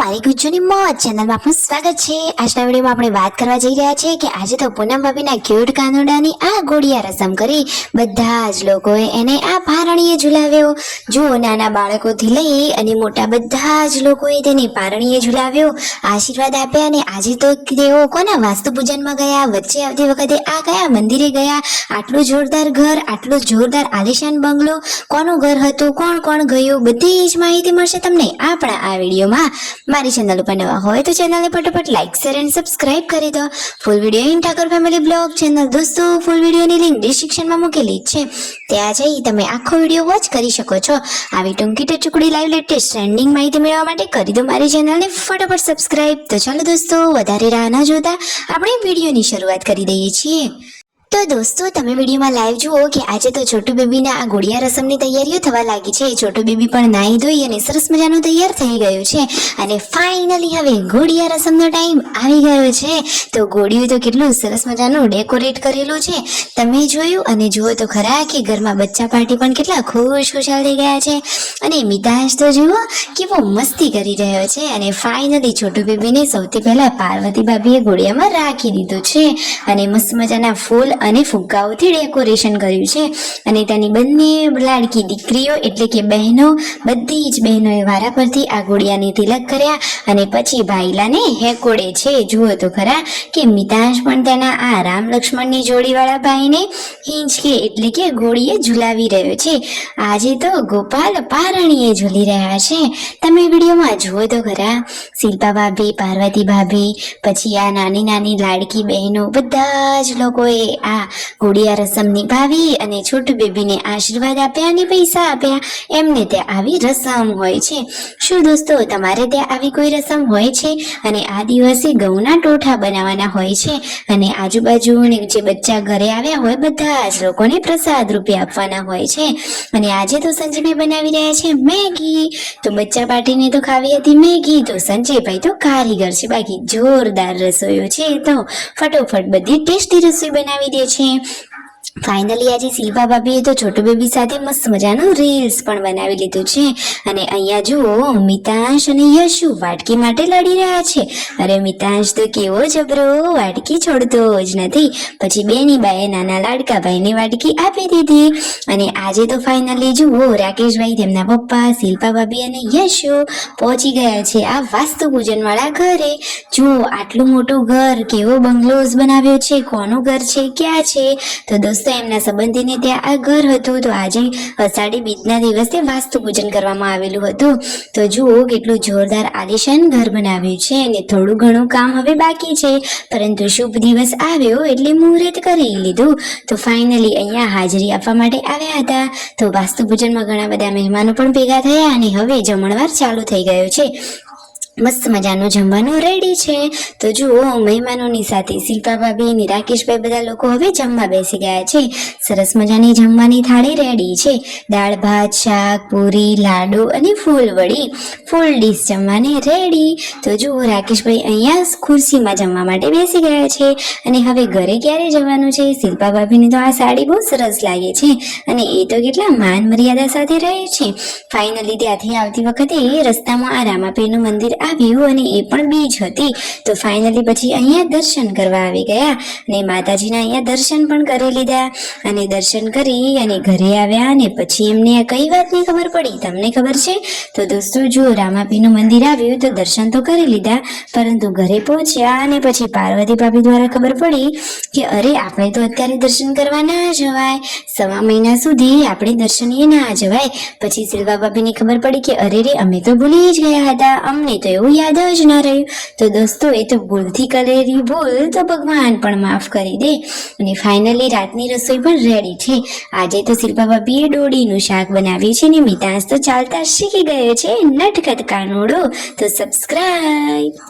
મારી ગુજ્જુની મોજ ચેનલમાં આપનું સ્વાગત છે। આજના વિડીયોમાં આપણે વાત કરવા જઈ રહ્યા છીએ કે આજે તો પૂનમ ભાભીના ક્યુટ કાનુડાની આ ગોળિયા રસમ કરી બધા જ લોકોએ એને આ પારણીએ ઝુલાવ્યો। જો નાના બાળકોથી લઈ અને મોટા બધા જ લોકોએ તેને પારણીએ ઝુલાવ્યો, આશીર્વાદ આપ્યા। અને આજે તો તેઓ કોના વાસ્તુ પૂજનમાં ગયા, વચ્ચે આવતી વખતે આ કયા મંદિરે ગયા, આટલું જોરદાર ઘર, આટલું જોરદાર આલિશાન બંગલો કોનું ઘર હતું, કોણ કોણ ગયું, બધી જ માહિતી મળશે તમને આપણા આ વિડીયોમાં। મારી ચેનલ ઉપર નવા હોય તો ચેનલને ફટાફટ લાઈક શેર એન્ડ સબસ્ક્રાઇબ કરી દો। Full video in Thakor family blog channel દોસ્તો ફૂલ વિડીયોની લિંક ડિસ્ક્રિપ્શનમાં મૂકેલી છે, ત્યાં જઈ તમે આખો વિડીયો વોચ કરી શકો છો। આવી ટૂંકી ટચુકડી લાઈવ લેટેસ્ટ ટ્રેન્ડિંગ માહિતી મેળવવા માટે કરી દો મારી ચેનલને ફટાફટ સબસ્ક્રાઇબ। તો ચાલો દોસ્તો વધારે રાહ ન જોતા આપણે વિડીયોની શરૂઆત કરી દઈએ છીએ। તો દોસ્તો તમે વિડીયોમાં લાઈવ જુઓ કે આજે તો છોટુ બેબીના આ ગોળિયા રસમની તૈયારીઓ થવા લાગી છે। છોટુ બેબી પણ નાહી ધોઈ અને સરસ મજાનું તૈયાર થઈ ગયું છે અને ફાઇનલી હવે ગોળિયા રસમનો ટાઈમ આવી ગયો છે। તો ગોળિયું તો કેટલું સરસ મજાનું ડેકોરેટ કરેલું છે તમે જોયું, અને જુઓ તો ખરા કે ઘરમાં બચ્ચા પાર્ટી પણ કેટલા ખુશખુશાલ થઈ ગયા છે। અને મિતાંશ તો જુઓ કેવો મસ્તી કરી રહ્યો છે। અને ફાઇનલી છોટુ બેબીને સૌથી પહેલા પાર્વતી ભાભીએ ગોળિયામાં રાખી દીધું છે અને મસ્ત મજાના ફૂલ અને ફુગ્ગાઓથી ડેકોરેશન કર્યું છે। અને તેની બંને લાડકી દીકરીઓ એટલે કે બહેનો, બધી જ બહેનોએ વારા પરથી આ ગોળિયાને તિલક કર્યા અને પછી ભાઈલાને હેકોડે છે। જુઓ તો ખરા કે મિતાંશ પણ તેના આ રામ લક્ષ્મણની જોડીવાળા ભાઈને હિંચકે એટલે કે ગોળીએ ઝુલાવી રહ્યો છે। આજે તો ગોપાલ પારણીએ ઝૂલી રહ્યા છે। તમે વિડીયોમાં જુઓ તો ખરા, શિલ્પા ભાભી, પાર્વતી ભાભી, પછી આ નાની નાની લાડકી બહેનો બધા જ લોકોએ આ ગોળિયા રસમ નિભાવી અને છોટુ બેબીને આશીર્વાદ આપ્યા અને પૈસા આપ્યા। એમને ત્યાં આવી રસમ હોય છે। શું દોસ્તો તમારે ત્યાં આવી કોઈ રસમ હોય છે? અને આ દિવસે ઘઉંના ટોઠા બનાવવાના હોય છે અને આજુબાજુને જે બચ્ચા ઘરે આવ્યા હોય બધા જ લોકોને પ્રસાદ રૂપે આપવાના હોય છે। અને આજે તો સંજયભાઈ બનાવી રહ્યા છે મેગી। તો બચ્ચા પાર્ટીને તો ખાવી હતી મેગી, તો સંજયભાઈ તો કારીગર છે, બાકી જોરદાર રસોઈઓ છે તો ફટોફટ બધી ટેસ્ટી રસોઈ બનાવી દે છે। ફાઇનલી આજે શિલ્પા ભાભીએ તો છોટુ બેબી સાથે મસ્ત મજાનું રીલ્સ પણ બનાવી લીધું છે। અને અહીંયા જુઓ મિતાંશ અને યશુ વાટકી માટે લડી રહ્યા છે। અરે મિતાંશ તો કેવો જબરો, વાટકી છોડતો જ નથી। પછી બેની બાએ નાના લાડકા ભાઈને વાટકી આપી દીધી। અને આજે તો ફાઇનલી જુઓ રાકેશભાઈ, તેમના પપ્પા, શિલ્પા ભાભી અને યશુ પહોંચી ગયા છે આ વાસ્તુ પૂજન વાળા ઘરે। જુઓ આટલું મોટું ઘર, કેવો બંગલોઝ બનાવ્યો છે, કોનું ઘર છે, ક્યાં છે? તો દોસ્તો એમના સંબંધીને ત્યાં આ ઘર હતું। તો આજે અષાઢી બીજના દિવસે વાસ્તુ પૂજન કરવામાં આવેલું હતું। તો જુઓ કેટલું જોરદાર આલિશાન ઘર બનાવ્યું છે અને થોડું ઘણું કામ હવે બાકી છે, પરંતુ શુભ દિવસ આવ્યો એટલે મુહૂર્ત કરી લીધું। તો ફાઇનલી અહીંયા હાજરી આપવા માટે આવ્યા હતા। તો વાસ્તુ પૂજનમાં ઘણા બધા મહેમાનો પણ ભેગા થયા અને હવે જમણવાર ચાલુ થઈ ગયો છે। મસ્ત મજાનું જમવાનું રેડી છે। તો જુઓ મહેમાનોની સાથે શિલ્પા ભાભી અને રાકેશભાઈ બધા લોકો હવે જમવા બેસી ગયા છે। સરસ મજાની જમવાની થાળી રેડી છે, દાળ ભાત, શાક, પૂરી, લાડુ અને ફૂલવડી, ફૂલ ડીશ જમવાની રેડી। તો જુઓ રાકેશભાઈ અહીંયા ખુરશીમાં જમવા માટે બેસી ગયા છે। અને હવે ઘરે ક્યારે જવાનું છે? શિલ્પા ભાભીને તો આ સાડી બહુ સરસ લાગે છે અને એ તો કેટલા માન મર્યાદા સાથે રહે છે। ફાઇનલી ત્યાંથી આવતી વખતે રસ્તામાં આ રામાપીરનું મંદિર આવ્યું અને એ પણ બીજ હતી। તો ફાઇનલી પછી અહીંયા દર્શન કરવા આવી ગયા અને માતાજીના અહીંયા દર્શન પણ કરી લીધા। અને દર્શન કરી અને ઘરે આવ્યા અને પછી એમને આ કઈ વાતની ખબર પડી તમને ખબર છે? તો દોસ્તો જો રામાપીરનું મંદિર આવ્યું તો દર્શન તો કરી લીધા, પરંતુ ઘરે પહોંચ્યા અને પછી પાર્વતી ભાભી દ્વારા ખબર પડી કે અરે આપણે તો અત્યારે દર્શન કરવા ના જવાય, 1.5 મહિના સુધી આપણે દર્શનીય ના જવાય। પછી શિલ્પા ભાભીને ખબર પડી કે અરે રે અમે તો ભૂલી જ ગયા હતા, અમને તો એવું યાદ જ ન રહ્યું। તો દોસ્તો એ તો ભૂલથી કરેલી ભૂલ તો ભગવાન પણ માફ કરી દે। અને ફાઇનલી રાતની રસોઈ પણ રેડી છે। આજે તો શિલ્પા ભાભીએ ડોડીનું શાક બનાવ્યું છે ને મિતાંશ તો ચાલતા શીખી ગયો છે, નટખટ કાનુડો। તો સબસ્ક્રાઇબ।